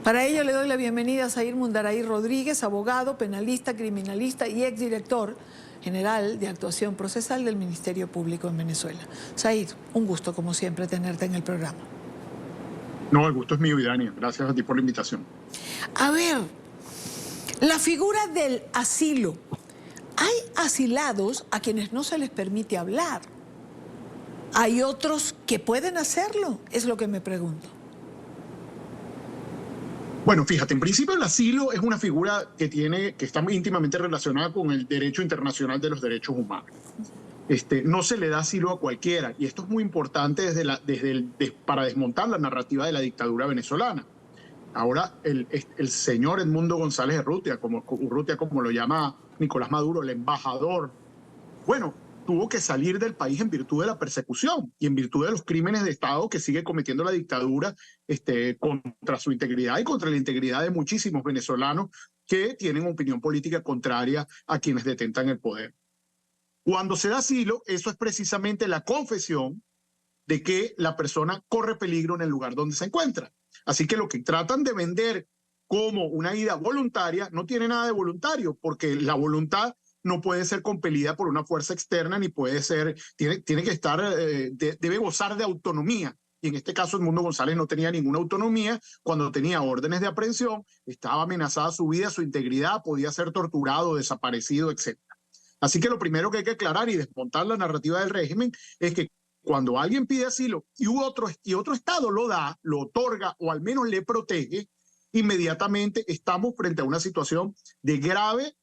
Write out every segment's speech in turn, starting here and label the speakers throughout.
Speaker 1: Para ello le doy la bienvenida a Zair Mundaray Rodríguez, abogado, penalista, criminalista y exdirector general de actuación procesal del Ministerio Público en Venezuela. Zair, un gusto como siempre tenerte en el programa.
Speaker 2: No, el gusto es mío, Idania. Gracias a ti por la invitación.
Speaker 1: A ver, la figura del asilo. Hay asilados a quienes no se les permite hablar. Hay otros que pueden hacerlo, es lo que me pregunto.
Speaker 2: Bueno, fíjate, en principio el asilo es una figura que está muy íntimamente relacionada con el derecho internacional de los derechos humanos. No se le da asilo a cualquiera, y esto es muy importante para desmontar la narrativa de la dictadura venezolana. Ahora el señor Edmundo González Urrutia, como lo llama Nicolás Maduro, el embajador, bueno, tuvo que salir del país en virtud de la persecución y en virtud de los crímenes de Estado que sigue cometiendo la dictadura contra su integridad y contra la integridad de muchísimos venezolanos que tienen opinión política contraria a quienes detentan el poder. Cuando se da asilo, eso es precisamente la confesión de que la persona corre peligro en el lugar donde se encuentra. Así que lo que tratan de vender como una ida voluntaria no tiene nada de voluntario, porque la voluntad no puede ser compelida por una fuerza externa, ni puede ser, tiene que estar, debe gozar de autonomía. Y en este caso Edmundo González no tenía ninguna autonomía cuando tenía órdenes de aprehensión, estaba amenazada su vida, su integridad, podía ser torturado, desaparecido, etc. Así que lo primero que hay que aclarar y desmontar la narrativa del régimen es que cuando alguien pide asilo y otro Estado lo da, lo otorga o al menos le protege, inmediatamente estamos frente a una situación de grave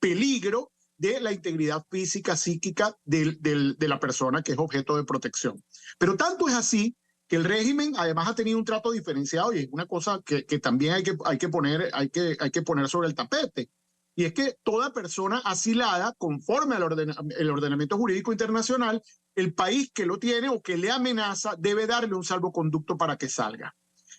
Speaker 2: peligro de la integridad física, psíquica de la persona que es objeto de protección. Pero tanto es así que el régimen además ha tenido un trato diferenciado, y es una cosa que también hay que poner sobre el tapete. Y es que toda persona asilada, conforme al ordenamiento jurídico internacional, el país que lo tiene o que le amenaza debe darle un salvoconducto para que salga.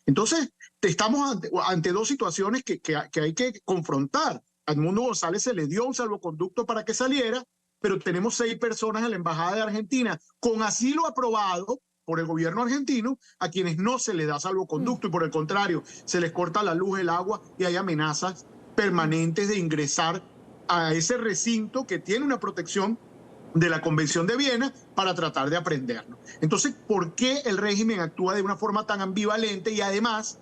Speaker 2: Entonces, estamos ante dos situaciones que hay que confrontar. A Edmundo González se le dio un salvoconducto para que saliera, pero tenemos 6 personas en la Embajada de Argentina con asilo aprobado por el gobierno argentino a quienes no se les da salvoconducto y por el contrario, se les corta la luz, el agua y hay amenazas permanentes de ingresar a ese recinto que tiene una protección de la Convención de Viena para tratar de aprenderlo. Entonces, ¿por qué el régimen actúa de una forma tan ambivalente y además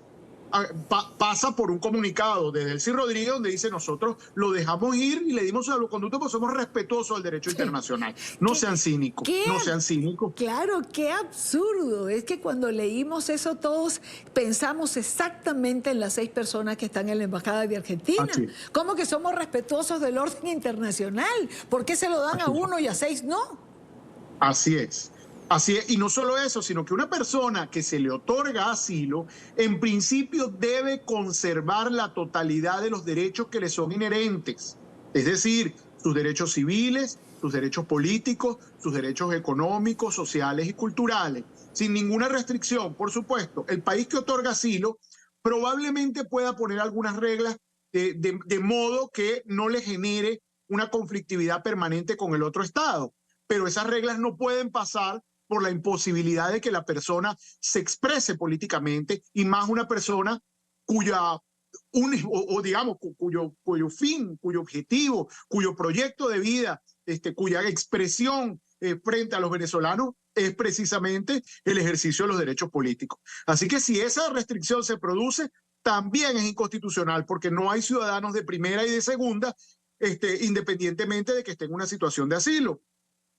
Speaker 2: pasa por un comunicado de Delcy Rodríguez donde dice: nosotros lo dejamos ir y le dimos salvoconducto porque somos respetuosos del derecho internacional? No sean cínicos, no sean cínicos.
Speaker 1: Claro, qué absurdo. Es que cuando leímos eso todos pensamos exactamente en las 6 personas que están en la Embajada de Argentina. ¿Cómo que somos respetuosos del orden internacional? ¿Por qué se lo dan a uno y a 6 no?
Speaker 2: Así es. Así es, y no solo eso, sino que una persona que se le otorga asilo, en principio debe conservar la totalidad de los derechos que le son inherentes, es decir, sus derechos civiles, sus derechos políticos, sus derechos económicos, sociales y culturales, sin ninguna restricción. Por supuesto, el país que otorga asilo probablemente pueda poner algunas reglas de modo que no le genere una conflictividad permanente con el otro Estado, pero esas reglas no pueden pasar por la imposibilidad de que la persona se exprese políticamente, y más una persona cuyo fin, cuyo objetivo, cuyo proyecto de vida, cuya expresión frente a los venezolanos es precisamente el ejercicio de los derechos políticos. Así que si esa restricción se produce, también es inconstitucional, porque no hay ciudadanos de primera y de segunda, independientemente de que estén en una situación de asilo.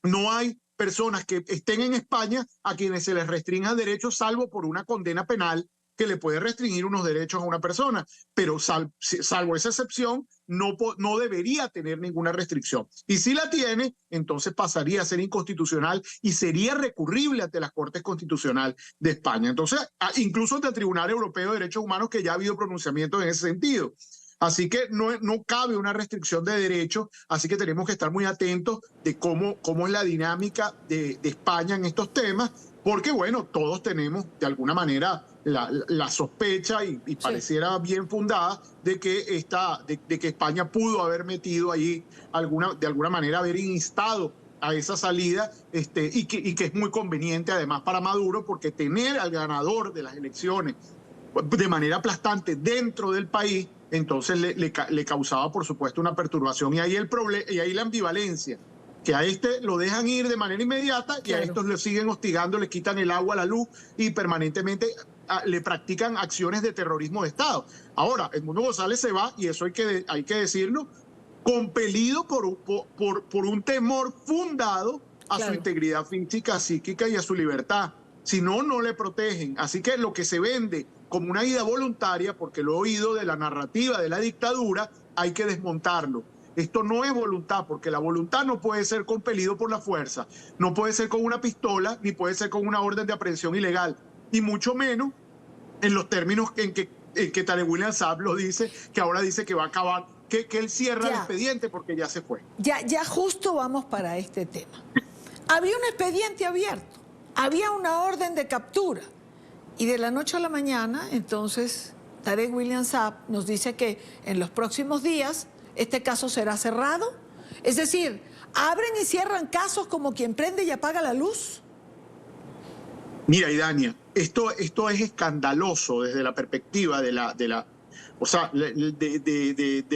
Speaker 2: No hay personas que estén en España a quienes se les restrinjan derechos, salvo por una condena penal que le puede restringir unos derechos a una persona, pero salvo esa excepción, no debería tener ninguna restricción. Y si la tiene, entonces pasaría a ser inconstitucional y sería recurrible ante las Cortes Constitucionales de España. Entonces, incluso ante el Tribunal Europeo de Derechos Humanos, que ya ha habido pronunciamientos en ese sentido. Así que no cabe una restricción de derechos, así que tenemos que estar muy atentos de cómo es la dinámica de España en estos temas, porque bueno, todos tenemos de alguna manera la sospecha y pareciera bien fundada de que España pudo haber metido ahí de alguna manera haber instado a esa salida y que es muy conveniente además para Maduro, porque tener al ganador de las elecciones de manera aplastante dentro del país, entonces le causaba, por supuesto, una perturbación. Y ahí y ahí la ambivalencia, que a este lo dejan ir de manera inmediata y a estos le siguen hostigando, le quitan el agua, la luz y permanentemente le practican acciones de terrorismo de Estado. Ahora, Edmundo González se va, y eso hay que decirlo, compelido por un temor fundado a su integridad física, psíquica y a su libertad. Si no, no le protegen. Así que lo que se vende como una ida voluntaria, porque lo he oído de la narrativa de la dictadura, hay que desmontarlo. Esto no es voluntad, porque la voluntad no puede ser compelido por la fuerza, no puede ser con una pistola, ni puede ser con una orden de aprehensión ilegal, y mucho menos en los términos en que Tarek William Saab lo dice, que ahora dice que va a acabar, que él cierra el expediente porque ya se fue.
Speaker 1: Ya justo vamos para este tema. Había un expediente abierto, había una orden de captura, y de la noche a la mañana, entonces, Tarek William Saab nos dice que en los próximos días este caso será cerrado. Es decir, abren y cierran casos como quien prende y apaga la luz.
Speaker 2: Mira, Idania, esto es escandaloso desde la perspectiva de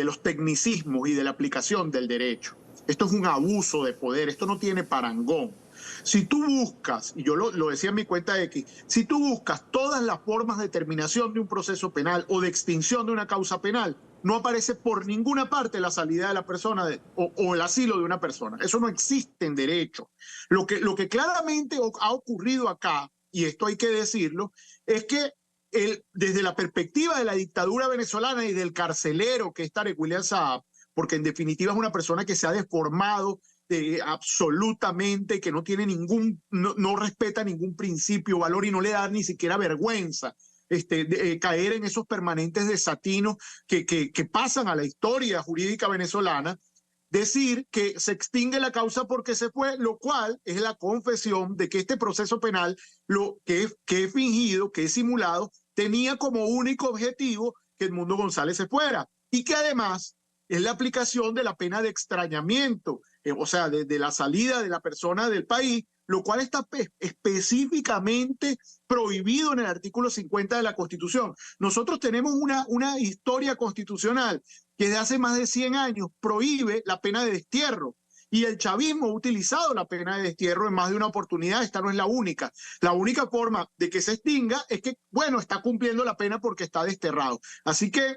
Speaker 2: los tecnicismos y de la aplicación del derecho. Esto es un abuso de poder, esto no tiene parangón. Si tú buscas, y yo lo decía en mi cuenta X, si tú buscas todas las formas de terminación de un proceso penal o de extinción de una causa penal, no aparece por ninguna parte la salida de la persona o el asilo de una persona. Eso no existe en derecho. Lo que claramente ha ocurrido acá, y esto hay que decirlo, es que desde la perspectiva de la dictadura venezolana y del carcelero que es Tarek William Saab, porque en definitiva es una persona que se ha deformado absolutamente, que no tiene no respeta ningún principio, valor, y no le da ni siquiera vergüenza caer en esos permanentes desatinos que pasan a la historia jurídica venezolana. Decir que se extingue la causa porque se fue, lo cual es la confesión de que este proceso penal, que es fingido, que es simulado, tenía como único objetivo que Edmundo González se fuera, y que además es la aplicación de la pena de extrañamiento, o sea, de la salida de la persona del país, lo cual está específicamente prohibido en el artículo 50 de la Constitución. Nosotros tenemos una historia constitucional que desde hace más de 100 años prohíbe la pena de destierro. Y el chavismo ha utilizado la pena de destierro en más de una oportunidad. Esta no es la única. La única forma de que se extinga es que, bueno, está cumpliendo la pena porque está desterrado. Así que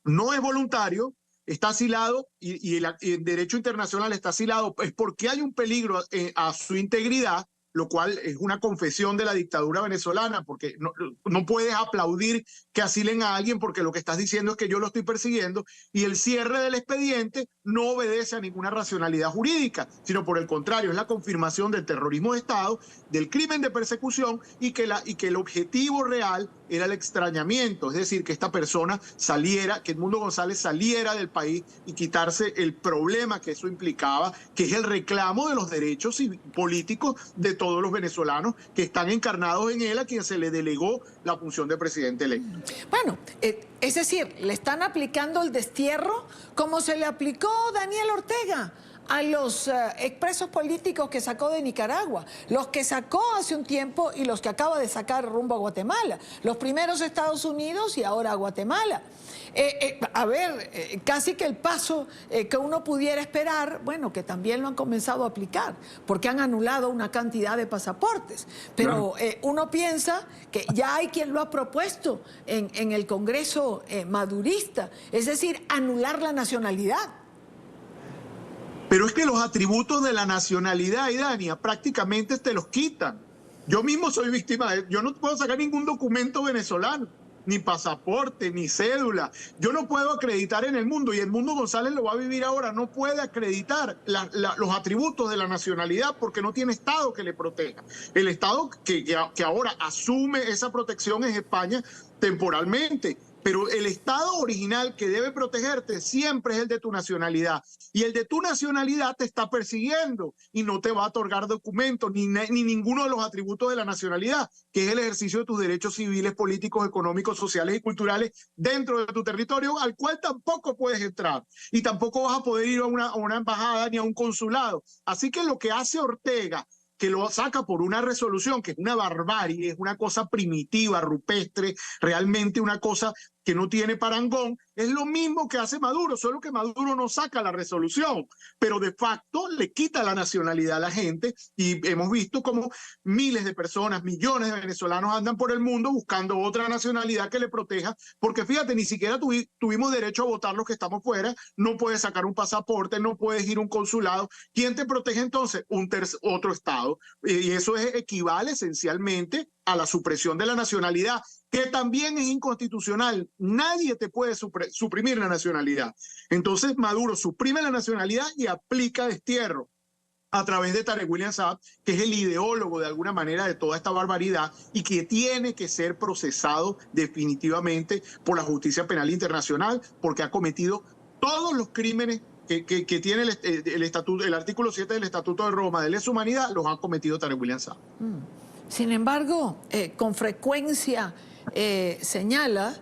Speaker 2: no es voluntario, está asilado, y el derecho internacional está asilado, es porque hay un peligro a su integridad, lo cual es una confesión de la dictadura venezolana, porque no puedes aplaudir que asilen a alguien porque lo que estás diciendo es que yo lo estoy persiguiendo, y el cierre del expediente no obedece a ninguna racionalidad jurídica, sino por el contrario, es la confirmación del terrorismo de Estado, del crimen de persecución, y que el objetivo real era el extrañamiento, es decir, que esta persona saliera, que Edmundo González saliera del país y quitarse el problema que eso implicaba, que es el reclamo de los derechos políticos de todos los venezolanos que están encarnados en él, a quien se le delegó la función de presidente electo.
Speaker 1: Bueno, es decir, le están aplicando el destierro como se le aplicó Daniel Ortega a los expresos políticos que sacó de Nicaragua, los que sacó hace un tiempo y los que acaba de sacar rumbo a Guatemala, los primeros a Estados Unidos y ahora a Guatemala. Casi que el paso que uno pudiera esperar, bueno, que también lo han comenzado a aplicar, porque han anulado una cantidad de pasaportes, pero uno piensa que ya hay quien lo ha propuesto en el Congreso madurista, es decir, anular la nacionalidad.
Speaker 2: Pero es que los atributos de la nacionalidad, Idania, prácticamente te los quitan. Yo mismo soy víctima yo no puedo sacar ningún documento venezolano, ni pasaporte, ni cédula. Yo no puedo acreditar en el mundo, y Edmundo González lo va a vivir ahora, no puede acreditar los atributos de la nacionalidad porque no tiene Estado que le proteja. El Estado que ahora asume esa protección es España temporalmente. Pero el Estado original que debe protegerte siempre es el de tu nacionalidad. Y el de tu nacionalidad te está persiguiendo y no te va a otorgar documentos ni ninguno de los atributos de la nacionalidad, que es el ejercicio de tus derechos civiles, políticos, económicos, sociales y culturales dentro de tu territorio, al cual tampoco puedes entrar. Y tampoco vas a poder ir a una embajada ni a un consulado. Así que lo que hace Ortega que lo saca por una resolución, que es una barbarie, es una cosa primitiva, rupestre, realmente una cosa que no tiene parangón, es lo mismo que hace Maduro, solo que Maduro no saca la resolución, pero de facto le quita la nacionalidad a la gente y hemos visto como miles de personas, millones de venezolanos andan por el mundo buscando otra nacionalidad que le proteja, porque fíjate, ni siquiera tuvimos derecho a votar los que estamos fuera, no puedes sacar un pasaporte, no puedes ir a un consulado. ¿Quién te protege entonces? Otro Estado. Y eso equivale esencialmente a la supresión de la nacionalidad, que también es inconstitucional. Nadie te puede suprimir la nacionalidad. Entonces Maduro suprime la nacionalidad y aplica destierro a través de Tarek William Saab, que es el ideólogo de alguna manera de toda esta barbaridad y que tiene que ser procesado definitivamente por la justicia penal internacional porque ha cometido todos los crímenes que tiene el artículo 7 del Estatuto de Roma de lesa humanidad, los ha cometido Tarek William Saab.
Speaker 1: Sin embargo, con frecuencia señala,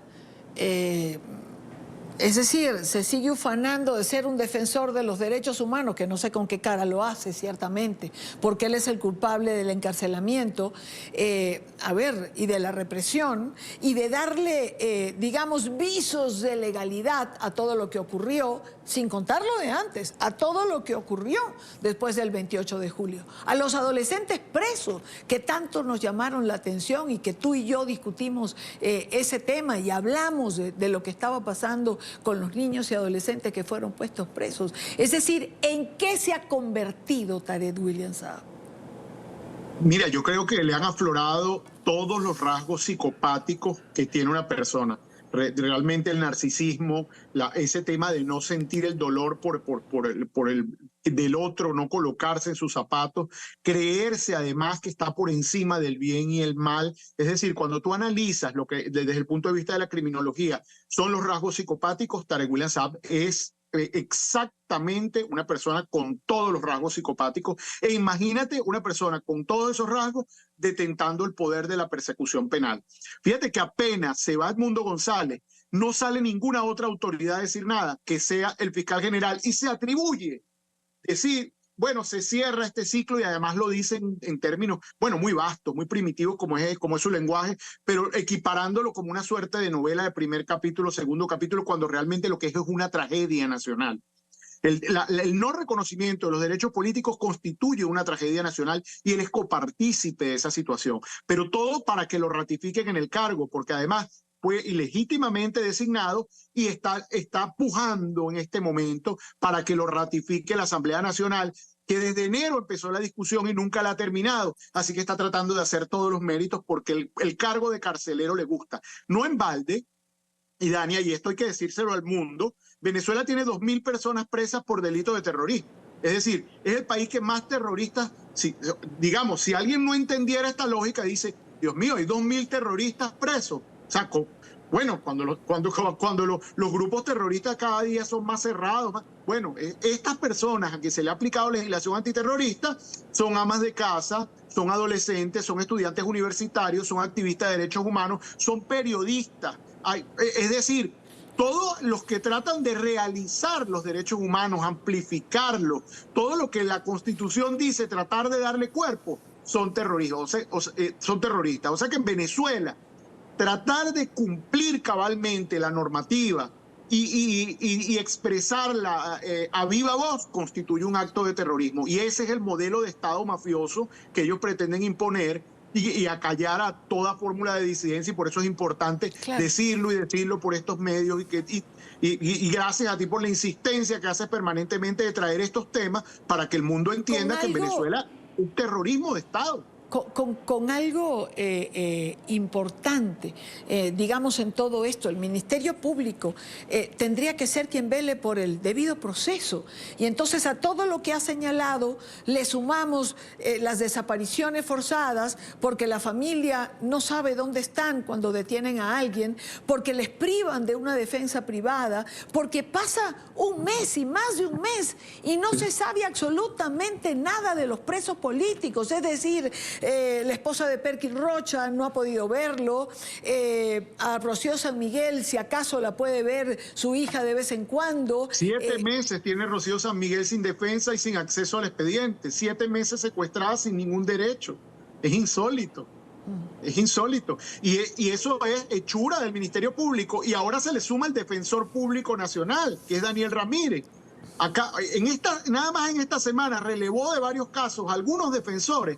Speaker 1: es decir, se sigue ufanando de ser un defensor de los derechos humanos, que no sé con qué cara lo hace, ciertamente, porque él es el culpable del encarcelamiento, y de la represión, y de darle, digamos, visos de legalidad a todo lo que ocurrió, sin contarlo de antes, a todo lo que ocurrió después del 28 de julio. A los adolescentes presos que tanto nos llamaron la atención y que tú y yo discutimos ese tema y hablamos de lo que estaba pasando con los niños y adolescentes que fueron puestos presos. Es decir, ¿en qué se ha convertido Tarek William Saab?
Speaker 2: Mira, yo creo que le han aflorado todos los rasgos psicopáticos que tiene una persona. Realmente el narcisismo, ese tema de no sentir el dolor del otro, no colocarse en sus zapatos, creerse además que está por encima del bien y el mal. Es decir, cuando tú analizas lo que desde el punto de vista de la criminología son los rasgos psicopáticos, Tarek William Saab es exactamente una persona con todos los rasgos psicopáticos. E imagínate una persona con todos esos rasgos detentando el poder de la persecución penal. Fíjate que apenas se va Edmundo González, no sale ninguna otra autoridad a decir nada que sea el fiscal general y se atribuye decir, bueno, se cierra este ciclo y además lo dicen en términos, bueno, muy vastos, muy primitivos como es su lenguaje, pero equiparándolo como una suerte de novela de primer capítulo, segundo capítulo, cuando realmente lo que es una tragedia nacional. El no reconocimiento de los derechos políticos constituye una tragedia nacional y él es copartícipe de esa situación, pero todo para que lo ratifiquen en el cargo, porque además fue ilegítimamente designado y está pujando en este momento para que lo ratifique la Asamblea Nacional, que desde enero empezó la discusión y nunca la ha terminado, así que está tratando de hacer todos los méritos porque el cargo de carcelero le gusta. No en balde, y Dania, y esto hay que decírselo al mundo, Venezuela tiene 2.000 personas presas por delito de terrorismo. Es decir, es el país que más terroristas, digamos, si alguien no entendiera esta lógica, dice, Dios mío, hay 2.000 terroristas presos. O sea, bueno, cuando los grupos terroristas cada día son más cerrados, bueno, estas personas a que se le ha aplicado legislación antiterrorista son amas de casa, son adolescentes, son estudiantes universitarios, son activistas de derechos humanos, son periodistas. Es decir, todos los que tratan de realizar los derechos humanos, amplificarlos, todo lo que la Constitución dice, tratar de darle cuerpo, son terroristas. O sea que en Venezuela, tratar de cumplir cabalmente la normativa y expresarla a viva voz constituye un acto de terrorismo. Y ese es el modelo de Estado mafioso que ellos pretenden imponer y acallar a toda fórmula de disidencia, y por eso es importante decirlo y decirlo por estos medios y gracias a ti por la insistencia que haces permanentemente de traer estos temas para que el mundo entienda que en Venezuela un terrorismo de Estado.
Speaker 1: Con algo importante, digamos, en todo esto, el Ministerio Público tendría que ser quien vele por el debido proceso. Y entonces a todo lo que ha señalado le sumamos las desapariciones forzadas, porque la familia no sabe dónde están cuando detienen a alguien, porque les privan de una defensa privada, porque pasa un mes y más de un mes y no se sabe absolutamente nada de los presos políticos. Es decir, La esposa de Perkin Rocha no ha podido verlo. A Rocío San Miguel, si acaso la puede ver su hija de vez en cuando.
Speaker 2: 7 meses tiene Rocío San Miguel sin defensa y sin acceso al expediente. 7 meses secuestrada sin ningún derecho. Es insólito. Es insólito. Y eso es hechura del Ministerio Público. Y ahora se le suma el Defensor Público Nacional, que es Daniel Ramírez. Acá, nada más en esta semana relevó de varios casos algunos defensores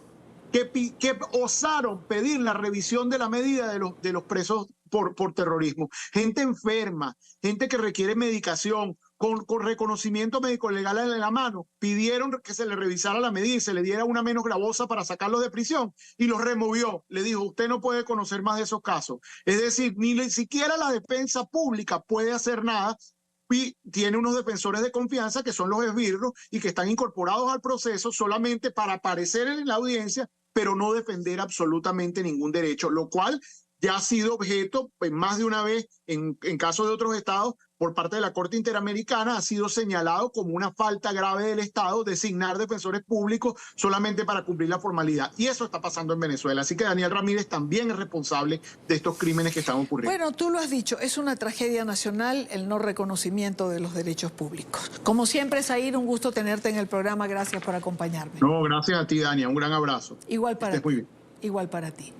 Speaker 2: que osaron pedir la revisión de la medida de los presos por terrorismo. Gente enferma, gente que requiere medicación, con reconocimiento médico legal en la mano, pidieron que se le revisara la medida y se le diera una menos gravosa para sacarlos de prisión y los removió. Le dijo, usted no puede conocer más de esos casos. Es decir, ni siquiera la defensa pública puede hacer nada y tiene unos defensores de confianza que son los esbirros y que están incorporados al proceso solamente para aparecer en la audiencia, pero no defender absolutamente ningún derecho, lo cual ya ha sido objeto más de una vez en casos de otros estados por parte de la Corte Interamericana, ha sido señalado como una falta grave del Estado designar defensores públicos solamente para cumplir la formalidad. Y eso está pasando en Venezuela. Así que Daniel Ramírez también es responsable de estos crímenes que están ocurriendo.
Speaker 1: Bueno, tú lo has dicho, es una tragedia nacional el no reconocimiento de los derechos públicos. Como siempre, Zahir, un gusto tenerte en el programa. Gracias por acompañarme.
Speaker 2: No, gracias a ti, Dania. Un gran abrazo.
Speaker 1: Igual para ti.
Speaker 2: Estés muy bien.
Speaker 1: Igual para ti.